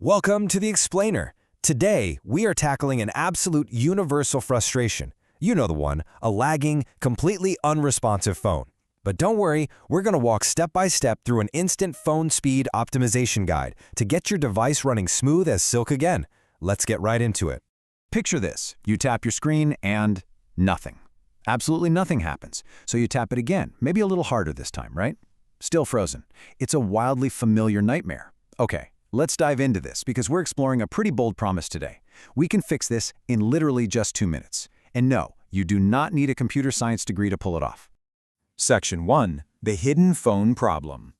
Welcome to the Explainer. Today, we are tackling an absolute universal frustration. You know the one, a lagging, completely unresponsive phone. But don't worry, we're going to walk step by step through an instant phone speed optimization guide to get your device running smooth as silk again. Let's get right into it. Picture this. You tap your screen and nothing. Absolutely nothing happens. So you tap it again, maybe a little harder this time, right? Still frozen. It's a wildly familiar nightmare. Okay, let's dive into this because we're exploring a pretty bold promise today. We can fix this in literally just 2 minutes. And no, you do not need a computer science degree to pull it off. Section 1. The hidden phone problem.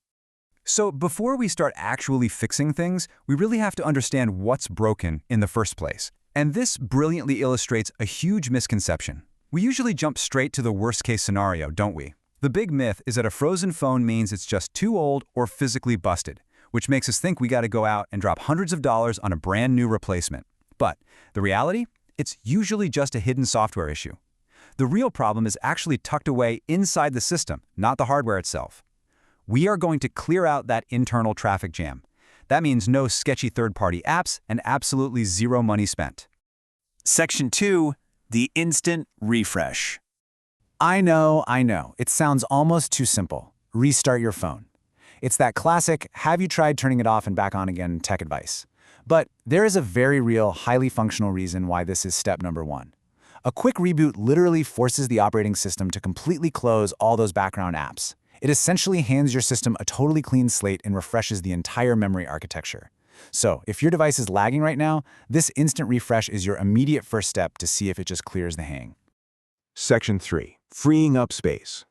So before we start actually fixing things, we really have to understand what's broken in the first place. And this brilliantly illustrates a huge misconception. We usually jump straight to the worst-case scenario, don't we? The big myth is that a frozen phone means it's just too old or physically busted, which makes us think we got to go out and drop hundreds of dollars on a brand new replacement. But the reality? It's usually just a hidden software issue. The real problem is actually tucked away inside the system, not the hardware itself. We are going to clear out that internal traffic jam. That means no sketchy third-party apps and absolutely zero money spent. Section 2. The instant refresh. I know. It sounds almost too simple. Restart your phone. It's that classic, have you tried turning it off and back on again tech advice. But there is a very real, highly functional reason why this is step number 1. A quick reboot literally forces the operating system to completely close all those background apps. It essentially hands your system a totally clean slate and refreshes the entire memory architecture. So, if your device is lagging right now, this instant refresh is your immediate first step to see if it just clears the hang. Section 3. Freeing up space.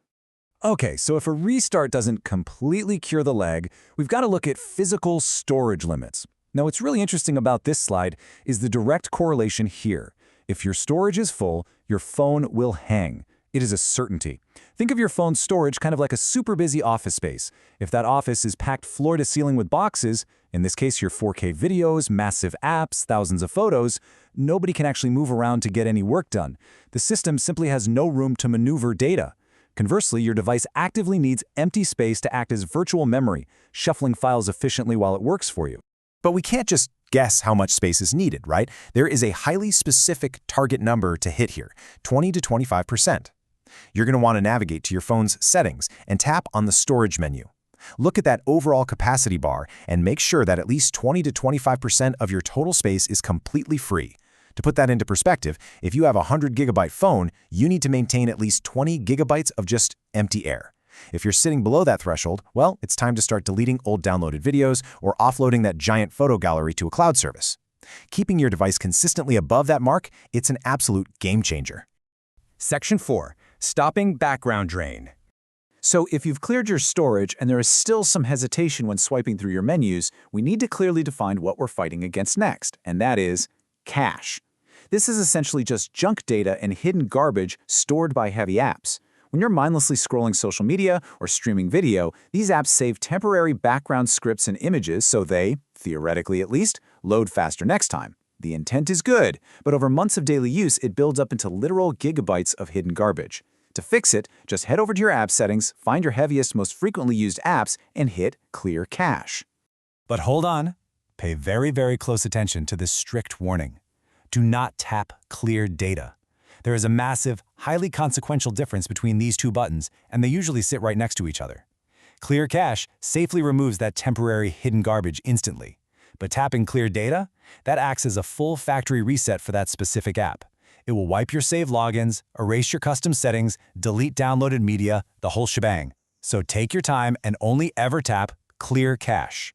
Okay, so if a restart doesn't completely cure the lag, we've got to look at physical storage limits. Now, what's really interesting about this slide is the direct correlation here. If your storage is full, your phone will hang. It is a certainty. Think of your phone's storage kind of like a super busy office space. If that office is packed floor to ceiling with boxes, in this case your 4K videos, massive apps, thousands of photos, nobody can actually move around to get any work done. The system simply has no room to maneuver data. Conversely, your device actively needs empty space to act as virtual memory, shuffling files efficiently while it works for you. But we can't just guess how much space is needed, right? There is a highly specific target number to hit here, 20 to 25%. You're going to want to navigate to your phone's settings and tap on the storage menu. Look at that overall capacity bar and make sure that at least 20 to 25% of your total space is completely free. To put that into perspective, if you have a 100-gigabyte phone, you need to maintain at least 20 gigabytes of just empty air. If you're sitting below that threshold, well, it's time to start deleting old downloaded videos or offloading that giant photo gallery to a cloud service. Keeping your device consistently above that mark, it's an absolute game changer. Section 4. Stopping background drain. So if you've cleared your storage and there is still some hesitation when swiping through your menus, we need to clearly define what we're fighting against next, and that is cache. This is essentially just junk data and hidden garbage stored by heavy apps. When you're mindlessly scrolling social media or streaming video, these apps save temporary background scripts and images so they, theoretically at least, load faster next time. The intent is good, but over months of daily use, it builds up into literal gigabytes of hidden garbage. To fix it, just head over to your app settings, find your heaviest, most frequently used apps, and hit Clear Cache. But hold on. Pay very close attention to this strict warning. Do not tap Clear Data. There is a massive, highly consequential difference between these two buttons, and they usually sit right next to each other. Clear Cache safely removes that temporary hidden garbage instantly. But tapping Clear Data, that acts as a full factory reset for that specific app. It will wipe your saved logins, erase your custom settings, delete downloaded media, the whole shebang. So take your time and only ever tap Clear Cache.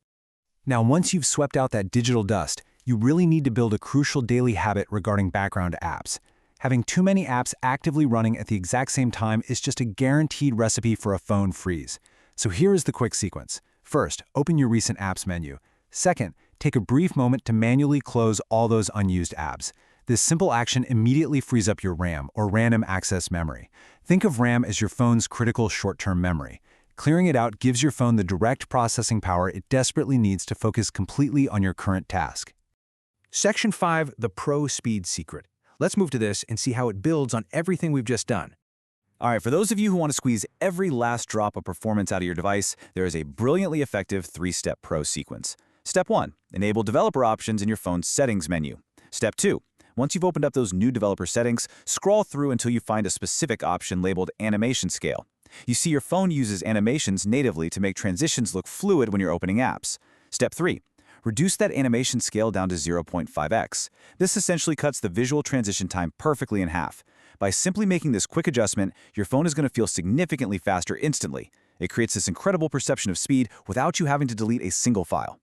Now, once you've swept out that digital dust, you really need to build a crucial daily habit regarding background apps. Having too many apps actively running at the exact same time is just a guaranteed recipe for a phone freeze. So here is the quick sequence. First, open your recent apps menu. Second, take a brief moment to manually close all those unused apps. This simple action immediately frees up your RAM, or random access memory. Think of RAM as your phone's critical short-term memory. Clearing it out gives your phone the direct processing power it desperately needs to focus completely on your current task. Section 5, the Pro Speed Secret. Let's move to this and see how it builds on everything we've just done. All right, for those of you who want to squeeze every last drop of performance out of your device, there is a brilliantly effective 3-step pro sequence. Step 1. Enable developer options in your phone's settings menu. Step 2. Once you've opened up those new developer settings, scroll through until you find a specific option labeled Animation Scale. You see your phone uses animations natively to make transitions look fluid when you're opening apps. Step 3. Reduce that animation scale down to 0.5x. This essentially cuts the visual transition time perfectly in half. By simply making this quick adjustment, your phone is going to feel significantly faster instantly. It creates this incredible perception of speed without you having to delete a single file.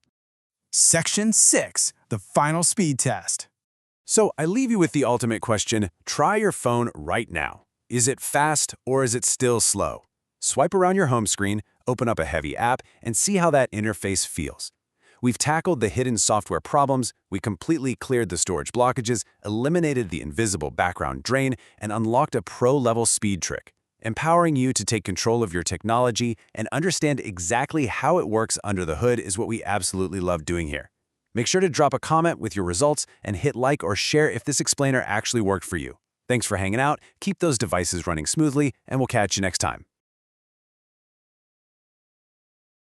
Section 6. The final speed test. So I leave you with the ultimate question. Try your phone right now. Is it fast or is it still slow? Swipe around your home screen, open up a heavy app, and see how that interface feels. We've tackled the hidden software problems, we completely cleared the storage blockages, eliminated the invisible background drain, and unlocked a pro-level speed trick, empowering you to take control of your technology and understand exactly how it works under the hood is what we absolutely love doing here. Make sure to drop a comment with your results and hit like or share if this explainer actually worked for you. Thanks for hanging out, keep those devices running smoothly, and we'll catch you next time.